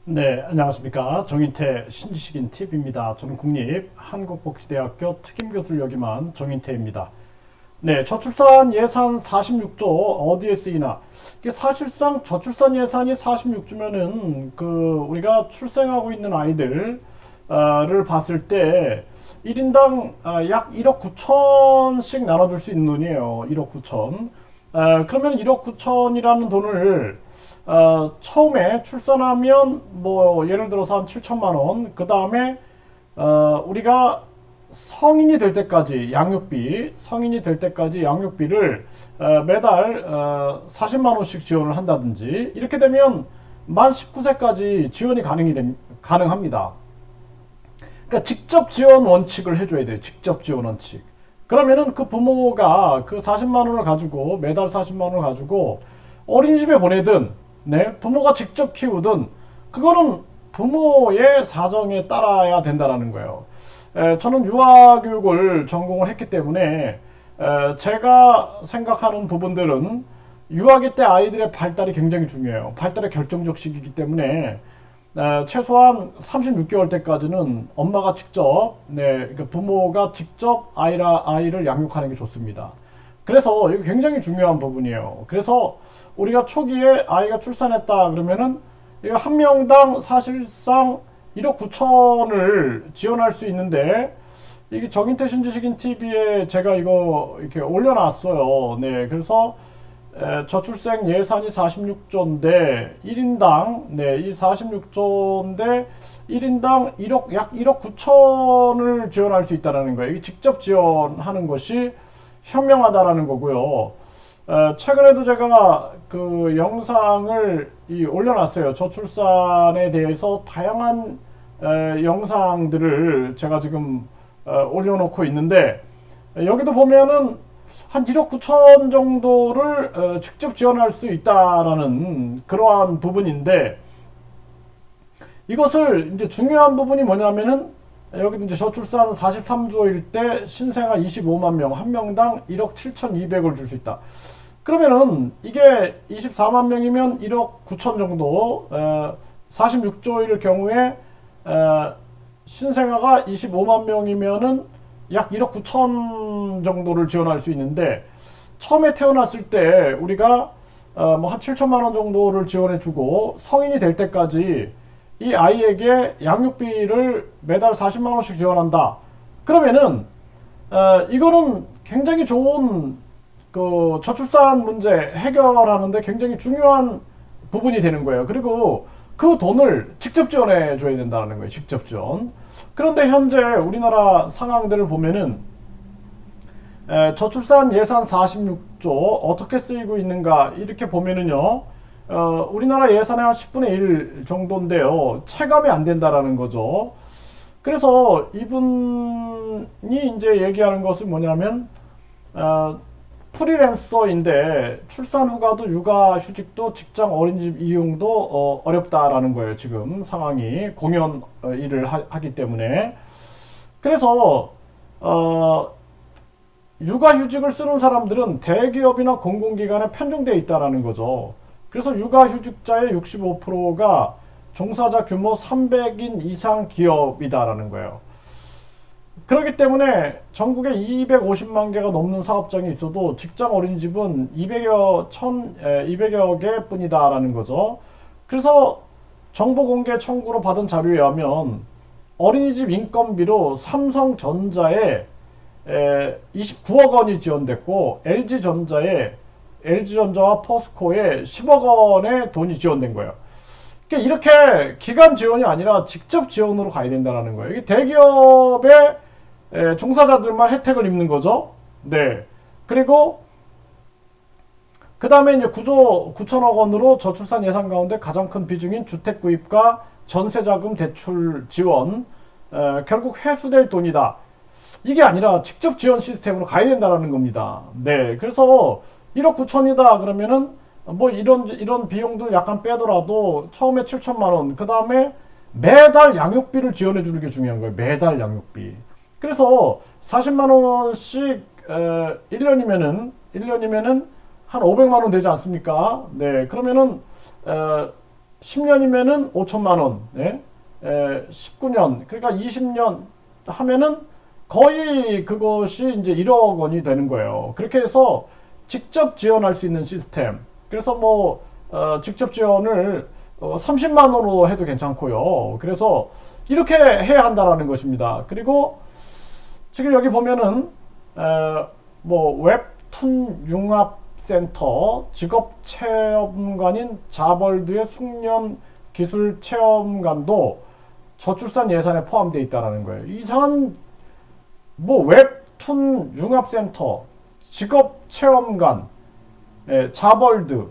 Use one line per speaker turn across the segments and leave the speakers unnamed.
네, 안녕하십니까. 정인태 신지식인 팁입니다. 저는 국립한국복지대학교 특임교수를 역임한 정인태입니다. 네, 저출산 예산 46조 어디에 쓰이나? 이게 사실상 저출산 예산이 46조면은 우리가 출생하고 있는 아이들을 봤을 때 1인당 약 1억 9천씩 나눠줄 수 있는 돈이에요. 1억 9천. 그러면 1억 9천이라는 돈을 처음에 출산하면 뭐 예를 들어서 한 7천만 원, 그 다음에 우리가 성인이 될 때까지 성인이 될 때까지 양육비를 매달 40만 원씩 지원을 한다든지 이렇게 되면 만 19세까지 지원이 가능합니다. 그러니까 직접 지원 원칙을 해줘야 돼요. 직접 지원 원칙. 그러면은 그 부모가 그 40만 원을 가지고 매달 40만 원을 가지고 어린이집에 보내든 부모가 직접 키우든 그거는 부모의 사정에 따라야 된다라는 거예요. 저는 유아교육을 전공을 했기 때문에 제가 생각하는 부분들은 유아기 때 아이들의 발달이 굉장히 중요해요. 발달의 결정적 시기이기 때문에 최소한 36개월 때까지는 엄마가 직접, 그러니까 부모가 직접 아이를 양육하는 게 좋습니다. 그래서 이거 굉장히 중요한 부분이에요. 그래서 우리가 초기에 아이가 출산했다 그러면은 이거 한 명당 사실상 1억 9천을 지원할 수 있는데 이게 정인태 신지식인 TV에 제가 이거 이렇게 올려놨어요. 네, 그래서 저출생 예산이 46조인데 1인당 이 46조인데 1인당 약 1억 9천을 지원할 수 있다는 거예요. 이게 직접 지원하는 것이 현명하다라는 거고요. 최근에도 제가 그 영상을 올려놨어요. 저출산에 대해서 다양한 영상들을 제가 지금 올려놓고 있는데 여기도 보면은 한 1억 9천 정도를 직접 지원할 수 있다라는 그러한 부분인데 이것을 이제 중요한 부분이 뭐냐면은 여기도 이제 저출산 43조일 때 신생아 25만 명, 한 명당 1억 7,200을 줄 수 있다. 그러면은 이게 24만 명이면 1억 9천 정도, 46조일 경우에 신생아가 25만 명이면은 약 1억 9천 정도를 지원할 수 있는데 처음에 태어났을 때 우리가 뭐 한 7천만 원 정도를 지원해주고 성인이 될 때까지 이 아이에게 양육비를 매달 40만 원씩 지원한다. 그러면은 이거는 굉장히 좋은 그 저출산 문제 해결하는데 굉장히 중요한 부분이 되는 거예요. 그리고 그 돈을 직접 지원해 줘야 된다는 거예요. 직접 지원. 그런데 현재 우리나라 상황들을 보면은 저출산 예산 46조 어떻게 쓰이고 있는가 이렇게 보면은요. 우리나라 예산의 한 10분의 1 정도인데요. 체감이 안 된다라는 거죠. 그래서 이분이 이제 얘기하는 것은 뭐냐면 프리랜서인데 출산 후가도 육아휴직도 직장 어린이집 이용도 어렵다라는 거예요. 지금 상황이 공연 일을 하기 때문에. 그래서 육아휴직을 쓰는 사람들은 대기업이나 공공기관에 편중되어 있다라는 거죠. 그래서 육아휴직자의 65%가 종사자 규모 300인 이상 기업이다라는 거예요. 그렇기 때문에 전국에 250만 개가 넘는 사업장이 있어도 직장 어린이집은 200여 개 뿐이다라는 거죠. 그래서 정보 공개 청구로 받은 자료에 의하면 어린이집 인건비로 삼성전자에 29억 원이 지원됐고 LG전자와 포스코에 10억 원의 돈이 지원된 거예요. 그러니까 이렇게 기간 지원이 아니라 직접 지원으로 가야 된다는 거예요. 이게 대기업의 종사자들만 혜택을 입는 거죠. 네. 그리고 그 다음에 이제 9조 9천억 원으로 저출산 예산 가운데 가장 큰 비중인 주택 구입과 전세자금 대출 지원 결국 회수될 돈이다. 이게 아니라 직접 지원 시스템으로 가야 된다는 겁니다. 네. 그래서 1억 9천이다 그러면은 뭐 이런 비용들 약간 빼더라도 처음에 7천만 원, 그 다음에 매달 양육비를 지원해 주는 게 중요한 거예요. 매달 양육비. 그래서 40만 원씩 1년이면은 한 500만 원 되지 않습니까? 네. 그러면은 10년이면은 5천만 원, 예? 19년, 그러니까 20년 하면은 거의 그것이 이제 1억 원이 되는 거예요. 그렇게 해서 직접 지원할 수 있는 시스템. 그래서 뭐 직접 지원을 30만 원으로 해도 괜찮고요. 그래서 이렇게 해야 한다라는 것입니다. 그리고 지금 여기 보면은 뭐 웹툰 융합센터 직업체험관인 자벌드의 숙련 기술체험관도 저출산 예산에 포함되어 있다라는 거예요. 이상한 뭐 웹툰 융합센터 직업체험관 자벌드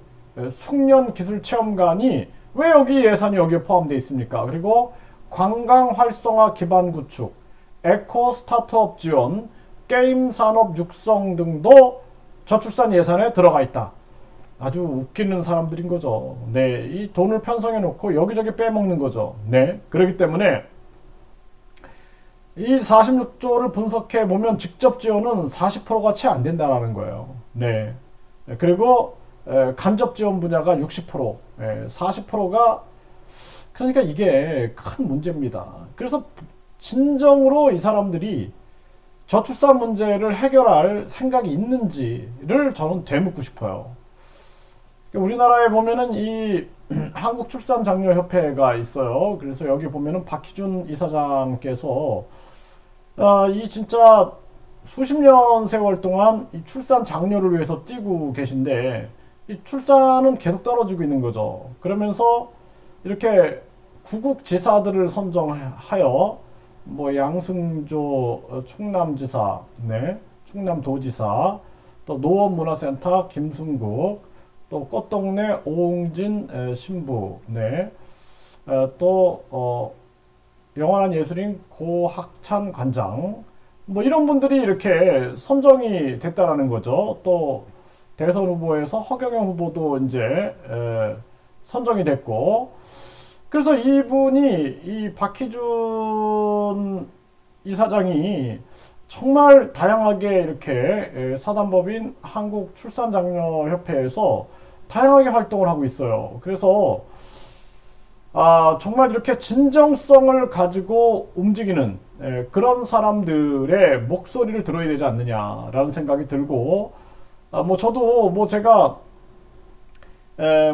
숙련기술체험관이 왜 여기 예산이 여기에 포함되어 있습니까? 그리고 관광활성화 기반 구축, 에코 스타트업 지원, 게임 산업 육성 등도 저출산 예산에 들어가 있다. 아주 웃기는 사람들인 거죠. 네, 이 돈을 편성해 놓고 여기저기 빼먹는 거죠. 네, 그렇기 때문에 이 46조를 분석해 보면 직접 지원은 40%가 채 안 된다라는 거예요. 네, 그리고 간접 지원 분야가 60%, 40%가 그러니까 이게 큰 문제입니다. 그래서 진정으로 이 사람들이 저출산 문제를 해결할 생각이 있는지를 저는 되묻고 싶어요. 우리나라에 보면은 이 한국출산장려협회가 있어요. 그래서 여기 보면은 박희준 이사장께서 이 진짜 수십 년 세월 동안 이 출산 장려를 위해서 뛰고 계신데 이 출산은 계속 떨어지고 있는 거죠. 그러면서 이렇게 구국지사들을 선정하여 뭐 양승조 충남지사, 네, 충남도지사, 또 노원문화센터 김승국, 또 꽃동네 오웅진 신부, 네, 또 영원한 예술인 고학찬 관장, 뭐 이런 분들이 이렇게 선정이 됐다라는 거죠. 또 대선 후보에서 허경영 후보도 이제 선정이 됐고, 그래서 이분이 이 박희준 이사장이 정말 다양하게 이렇게 사단법인 한국출산장려협회에서 다양하게 활동을 하고 있어요. 그래서 정말 이렇게 진정성을 가지고 움직이는 그런 사람들의 목소리를 들어야 되지 않느냐라는 생각이 들고, 뭐 저도 뭐 제가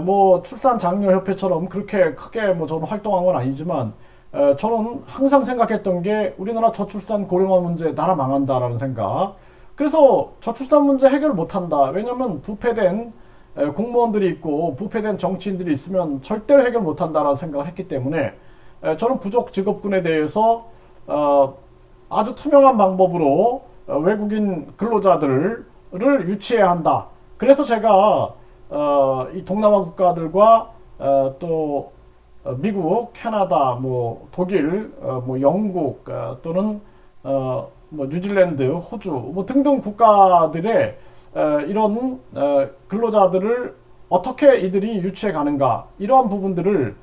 뭐 출산장려협회처럼 그렇게 크게 뭐 저는 활동한 건 아니지만 저는 항상 생각했던 게 우리나라 저출산 고령화 문제 나라 망한다라는 생각. 그래서 저출산 문제 해결 못한다. 왜냐면 부패된 공무원들이 있고 부패된 정치인들이 있으면 절대로 해결 못한다라는 생각을 했기 때문에 저는 부족 직업군에 대해서 아주 투명한 방법으로 외국인 근로자들을 유치해야 한다. 그래서 제가 이 동남아 국가들과 또 미국, 캐나다, 뭐 독일, 뭐 영국 또는 뭐 뉴질랜드, 호주 뭐 등등 국가들의 이런 근로자들을 어떻게 이들이 유치해 가는가 이러한 부분들을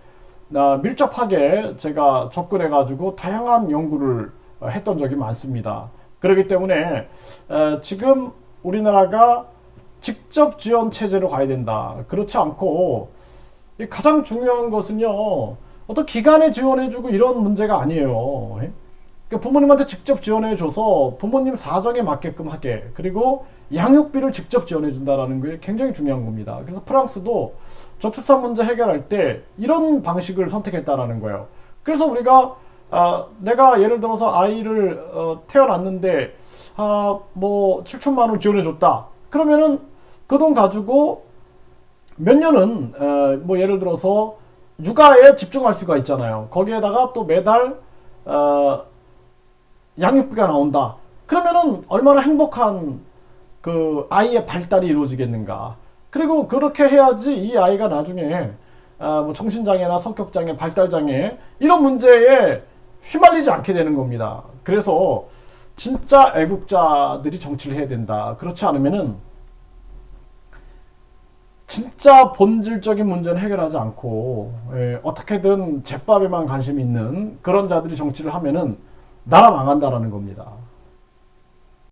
밀접하게 제가 접근해 가지고 다양한 연구를 했던 적이 많습니다. 그렇기 때문에 지금 우리나라가 직접 지원 체제로 가야 된다. 그렇지 않고 가장 중요한 것은요, 어떤 기관에 지원해주고 이런 문제가 아니에요. 그러니까 부모님한테 직접 지원해줘서 부모님 사정에 맞게끔 하게, 그리고 양육비를 직접 지원해준다라는 게 굉장히 중요한 겁니다. 그래서 프랑스도 저출산 문제 해결할 때 이런 방식을 선택했다라는 거예요. 그래서 우리가 내가 예를 들어서 아이를 태어났는데 뭐 7천만 원 지원해줬다. 그러면은 그 돈 가지고 몇 년은 뭐 예를 들어서 육아에 집중할 수가 있잖아요. 거기에다가 또 매달 양육비가 나온다. 그러면은 얼마나 행복한 그 아이의 발달이 이루어지겠는가. 그리고 그렇게 해야지 이 아이가 나중에 뭐 정신장애나 성격장애, 발달장애 이런 문제에 휘말리지 않게 되는 겁니다. 그래서 진짜 애국자들이 정치를 해야 된다. 그렇지 않으면은 진짜 본질적인 문제는 해결하지 않고 어떻게든 제밥에만 관심이 있는 그런 자들이 정치를 하면은 나라 망한다라는 겁니다.